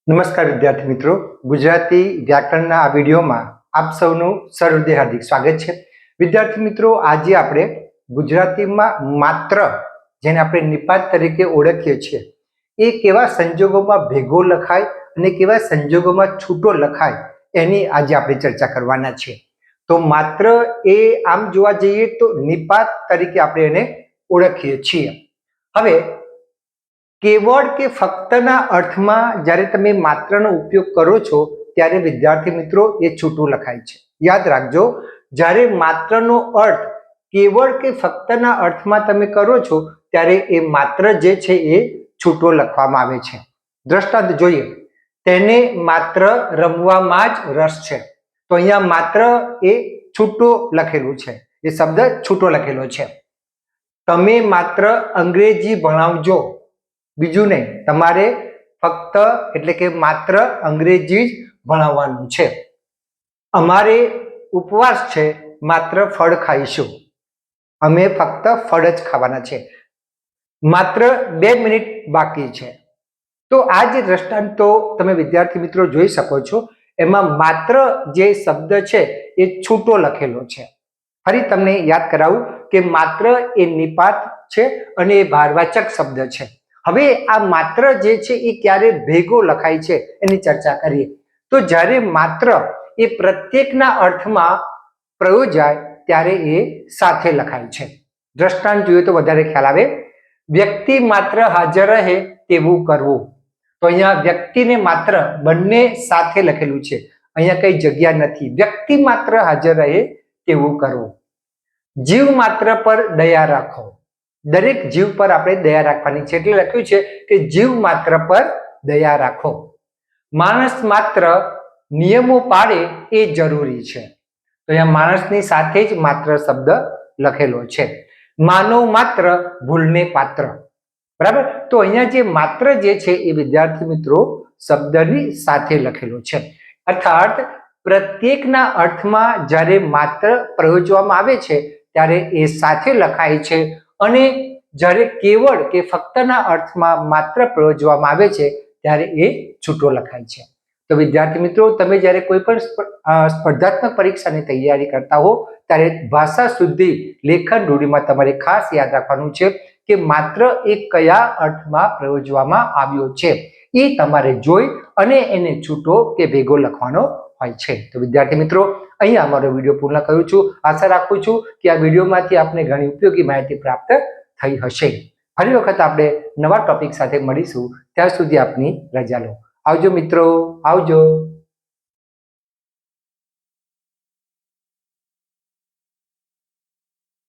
નમસ્કાર વિદ્યાર્થી મિત્રો, ગુજરાતી વ્યાકરણના આ વિડીયોમાં આપ સૌનું સહૃદય હાર્દિક સ્વાગત છે. વિદ્યાર્થી મિત્રો, આજે આપણે ગુજરાતીમાં માત્ર, જેને આપણે નિપાત તરીકે ઓળખીએ છીએ, એ કેવા સંજોગોમાં ભેગો લખાય અને કેવા સંજોગોમાં છૂટો લખાય એની આજે આપણે ચર્ચા કરવાના છે. તો માત્ર એ આમ જોવા જઈએ તો નિપાત તરીકે આપણે એને ઓળખીએ છીએ. હવે કેવળ કે ફક્તના અર્થમાં જ્યારે તમે માત્રનો ઉપયોગ કરો છો ત્યારે વિદ્યાર્થી મિત્રો એ છૂટું લખાય છે. યાદ રાખજો, જ્યારે માત્રનો અર્થ કેવળ કે ફક્તના અર્થમાં તમે કરો છો ત્યારે એ માત્ર જે છે એ છૂટો લખવામાં આવે છે. દ્રષ્ટાંત જોઈએ, તેને માત્ર રમવામાં જ રસ છે. તો અહીંયા માત્ર એ છૂટો લખેલું છે, એ શબ્દ છૂટો લખેલો છે. તમે માત્ર અંગ્રેજી ભણાવજો, બીજું નહીં, તમારે ફક્ત એટલે કે માત્ર અંગ્રેજી જ ભણાવવાનું છે. અમારે ઉપવાસ છે, માત્ર ફળ ખાઈશું, અમે ફક્ત ફળ જ ખાવાના છે. માત્ર 2 મિનિટ બાકી છે. તો આ જે દ્રષ્ટાંતો તમે વિદ્યાર્થી મિત્રો જોઈ શકો છો, એમાં માત્ર જે શબ્દ છે એ છૂટો લખેલો છે. ફરી તમને યાદ કરાવું કે માત્ર એ નિપાત છે અને એ ભારવાચક શબ્દ છે. હવે આ માત્ર જે છે એ ક્યારે ભેગો લખાય છે એની ચર્ચા કરીએ. તો જ્યારે માત્ર એ પ્રત્યેકના અર્થમાં પ્રયોજાય ત્યારે એ સાથે લખાય છે. દ્રષ્ટાંત જોઈએ તો વધારે ખ્યાલ આવે. વ્યક્તિ માત્ર હાજર રહે તેવું કરવું. તો અહીંયા વ્યક્તિને માત્ર બંને સાથે લખેલું છે, અહીંયા કઈ જગ્યા નથી. વ્યક્તિ માત્ર હાજર રહે તેવું કરવું. જીવ માત્ર પર દયા રાખો. દરેક જીવ પર આપણે દયા રાખવાની છે, એટલે લખ્યું છે કે જીવ માત્ર પર દયા રાખો. માણસ માત્ર નિયમો પાળે એ જરૂરી છે. તો અહીંયા માણસની સાથે જ માત્ર શબ્દ લખેલો છે. માનવ માત્ર ભૂલને પાત્ર. બરાબર. તો અહીંયા જે માત્ર જે છે એ વિદ્યાર્થી મિત્રો શબ્દની સાથે લખેલો છે. અર્થાત પ્રત્યેકના અર્થમાં જ્યારે માત્ર પ્રયોજવામાં આવે છે ત્યારે એ સાથે લખાય છે, અને જ્યારે કેવળ કે ફક્તના અર્થમાં માત્ર પ્રયોજવામાં આવે છે ત્યારે એ છૂટો લખાય છે. તો વિદ્યાર્થી મિત્રો, તમે જ્યારે કોઈ પણ સ્પર્ધાત્મક પરીક્ષાની તૈયારી કરતા હો ત્યારે ભાષા શુદ્ધિ લેખન રૂઢિમાં તમારે ખાસ યાદ રાખવાનું છે કે માત્ર એ કયા અર્થમાં પ્રયોજવામાં આવ્યો છે એ તમારે જોઈ અને એને છૂટો કે ભેગો લખવાનો હોય છે. તો વિદ્યાર્થી મિત્રો, અહીંયા અમારો વિડીયો પૂર્ણ કરું છું. આશા રાખું છું કે આ વિડીયોમાંથી આપને ઘણી ઉપયોગી માહિતી પ્રાપ્ત થઈ હશે. ફરી વખત આપણે નવા ટોપિક સાથે મળીશું. ત્યાં સુધી આપની રજા લો. આવજો મિત્રો, આવજો.